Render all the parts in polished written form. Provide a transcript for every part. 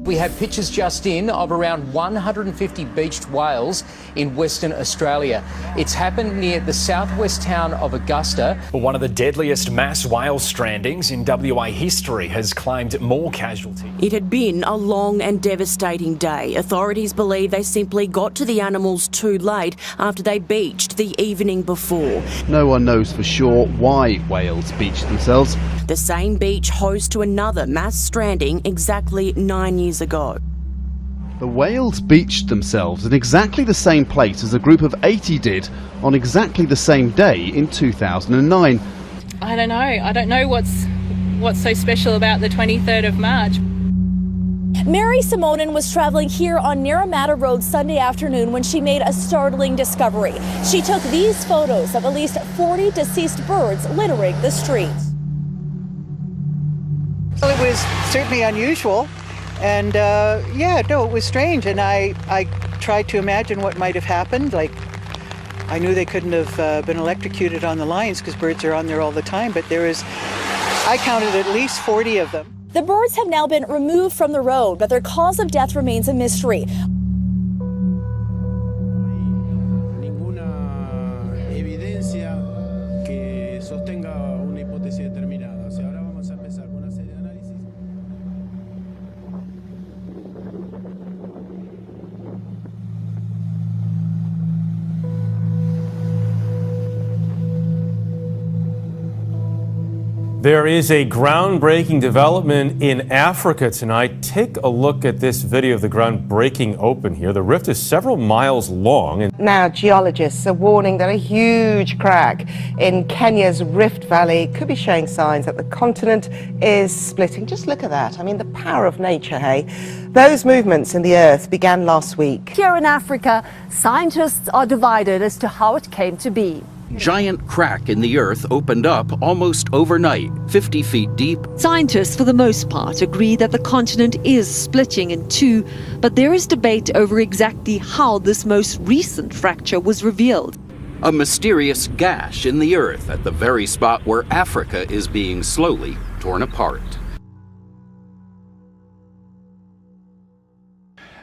We have pictures just in of around 150 beached whales in Western Australia. It's happened near the southwest town of Augusta. Well, one of the deadliest mass whale strandings in WA history has claimed more casualties. It had been a long and devastating day. Authorities believe they simply got to the animals too late after they beached the evening before. No one knows for sure why whales beached themselves. The same beach host to another mass stranding exactly 9 years ago. The whales beached themselves in exactly the same place as a group of 80 did on exactly the same day in 2009. I don't know what's so special about the 23rd of March. Mary Simonin was traveling here on Naramata Road Sunday afternoon when she made a startling discovery. She took these photos of at least 40 deceased birds littering the streets. Well, it was certainly unusual, and it was strange, and I tried to imagine what might have happened. Like, I knew they couldn't have been electrocuted on the lines because birds are on there all the time, but I counted at least 40 of them. The birds have now been removed from the road, but their cause of death remains a mystery. There is a groundbreaking development in Africa tonight. Take a look at this video of the ground breaking open here. The rift is several miles long. Now, geologists are warning that a huge crack in Kenya's Rift Valley could be showing signs that the continent is splitting. Just look at that. I mean, the power of nature, hey? Those movements in the earth began last week. Here in Africa, scientists are divided as to how it came to be. Giant crack in the earth opened up almost overnight, 50 feet deep. Scientists, for the most part, agree that the continent is splitting in two, but there is debate over exactly how this most recent fracture was revealed. A mysterious gash in the earth at the very spot where Africa is being slowly torn apart.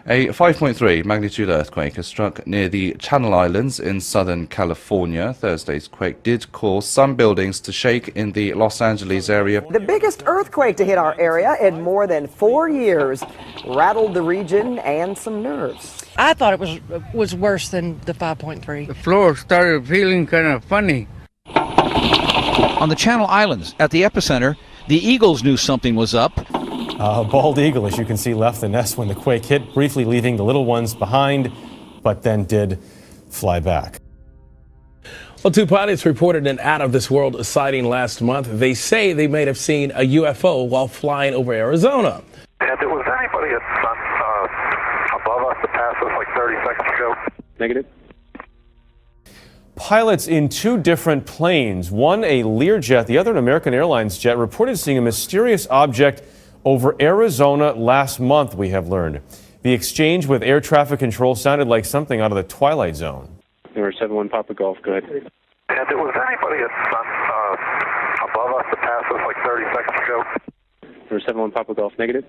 A 5.3 magnitude earthquake has struck near the Channel Islands in Southern California. Thursday's quake did cause some buildings to shake in the Los Angeles area. The biggest earthquake to hit our area in more than 4 years rattled the region and some nerves. I thought it was worse than the 5.3. The floor started feeling kind of funny. On the Channel Islands, at the epicenter, the Eagles knew something was up. A bald eagle, as you can see, left the nest when the quake hit, briefly leaving the little ones behind, but then did fly back. Well, two pilots reported an out-of-this-world sighting last month. They say they may have seen a UFO while flying over Arizona. And there was anybody above us that passed us like 30 seconds ago? Negative. Pilots in two different planes, one a Learjet, the other an American Airlines jet, reported seeing a mysterious object over Arizona last month, we have learned. The exchange with air traffic control sounded like something out of the Twilight Zone. Number 71 Papa Golf, go ahead. And there was anybody above us that passed us like 30 seconds ago? Number 71 Papa Golf, negative.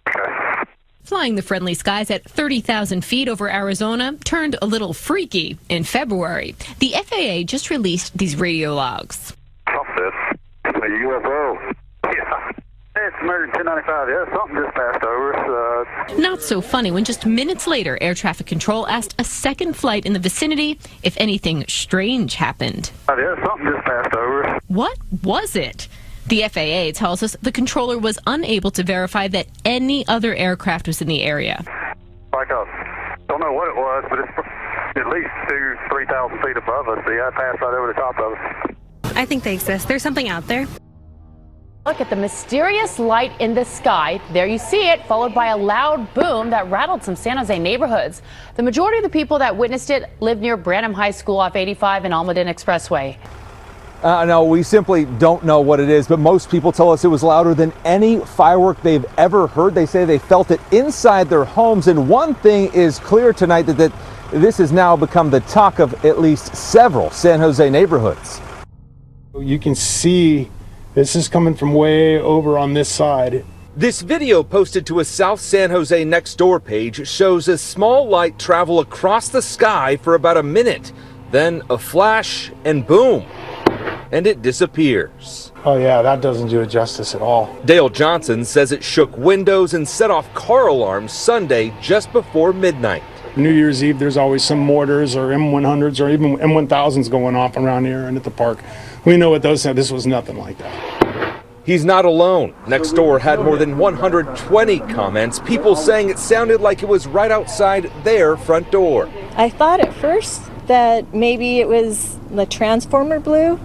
Okay. Flying the friendly skies at 30,000 feet over Arizona turned a little freaky in February. The FAA just released these radio logs. Something. A UFO. Yeah. It's American 1095. Yeah, something just passed over us. Not so funny when just minutes later, air traffic control asked a second flight in the vicinity if anything strange happened. Yeah, something just passed over us. What was it? The FAA tells us the controller was unable to verify that any other aircraft was in the area. Like don't know what it was, but it's at least 3,000 feet above us. Yeah, I passed right over the top of us. I think they exist. There's something out there. Look at the mysterious light in the sky. There you see it, followed by a loud boom that rattled some San Jose neighborhoods. The majority of the people that witnessed it live near Branham High School off 85 and Almaden Expressway. No, we simply don't know what it is, but most people tell us it was louder than any firework they've ever heard. They say they felt it inside their homes, and one thing is clear tonight, that this has now become the talk of at least several San Jose neighborhoods. You can see this is coming from way over on this side, This video posted to a South San Jose Nextdoor page shows a small light travel across the sky for about a minute, then a flash and boom, and it disappears. Oh yeah, that doesn't do it justice at all. Dale Johnson says it shook windows and set off car alarms Sunday just before midnight. New Year's Eve, there's always some mortars or M100s or even M1000s going off around here and at the park. We know what those have. This was nothing like that. He's not alone. Nextdoor had more than 120 comments, people saying it sounded like it was right outside their front door. I thought at first that maybe it was the transformer blew,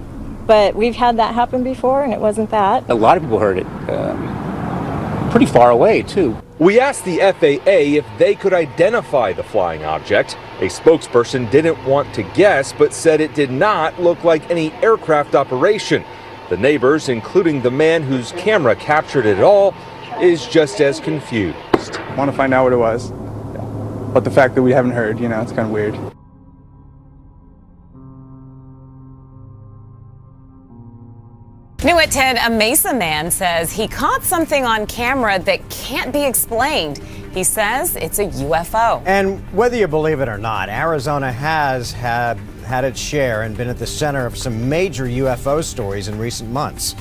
but we've had that happen before and it wasn't that. A lot of people heard it pretty far away too. We asked the FAA if they could identify the flying object. A spokesperson didn't want to guess, but said it did not look like any aircraft operation. The neighbors, including the man whose camera captured it all, is just as confused. I want to find out what it was, but the fact that we haven't heard, it's kind of weird. New at 10, a Mesa man says he caught something on camera that can't be explained. He says it's a UFO. And whether you believe it or not, Arizona has had its share and been at the center of some major UFO stories in recent months.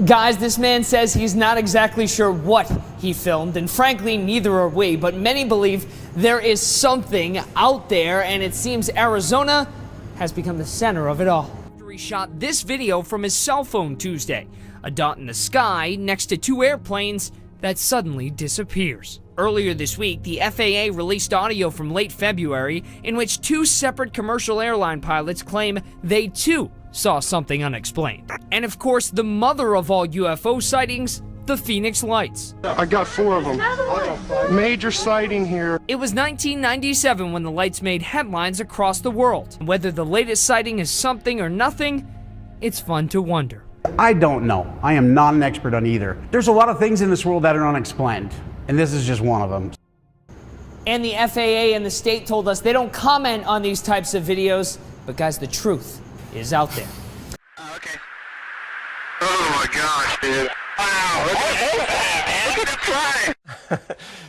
Guys, this man says he's not exactly sure what he filmed, and frankly, neither are we, but many believe there is something out there, and it seems Arizona has become the center of it all. He shot this video from his cell phone Tuesday, a dot in the sky next to two airplanes that suddenly disappears. Earlier this week, the FAA released audio from late February in which two separate commercial airline pilots claim they too saw something unexplained. And of course, the mother of all UFO sightings, the Phoenix Lights. I got 4 of them. Major sighting here. It was 1997 when the lights made headlines across the world. Whether the latest sighting is something or nothing, it's fun to wonder. I don't know. I am not an expert on either. There's a lot of things in this world that are unexplained, and this is just one of them. And the FAA and the state told us they don't comment on these types of videos, but guys, the truth is out there. Okay. Oh my gosh, dude. Wow, look at him fly.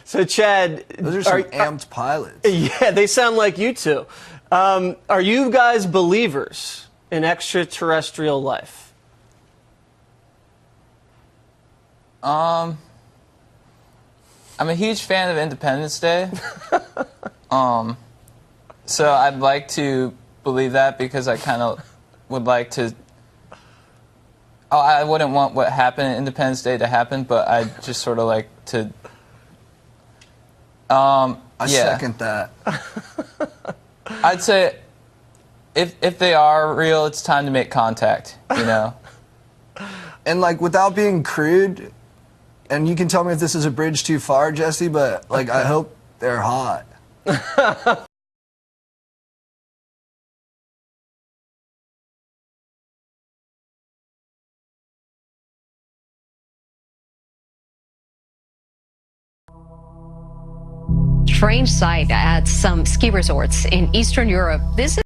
So Chad, those are some amped pilots. Yeah, they sound like you two. Are you guys believers in extraterrestrial life? I'm a huge fan of Independence Day. So I'd like to believe that because I kind of would like to. I wouldn't want what happened at Independence Day to happen, but I just sort of like to. I second that. I'd say if they are real, it's time to make contact, And like without being crude, and you can tell me if this is a bridge too far, Jesse, but like I hope they're hot. Strange sight at some ski resorts in Eastern Europe. This is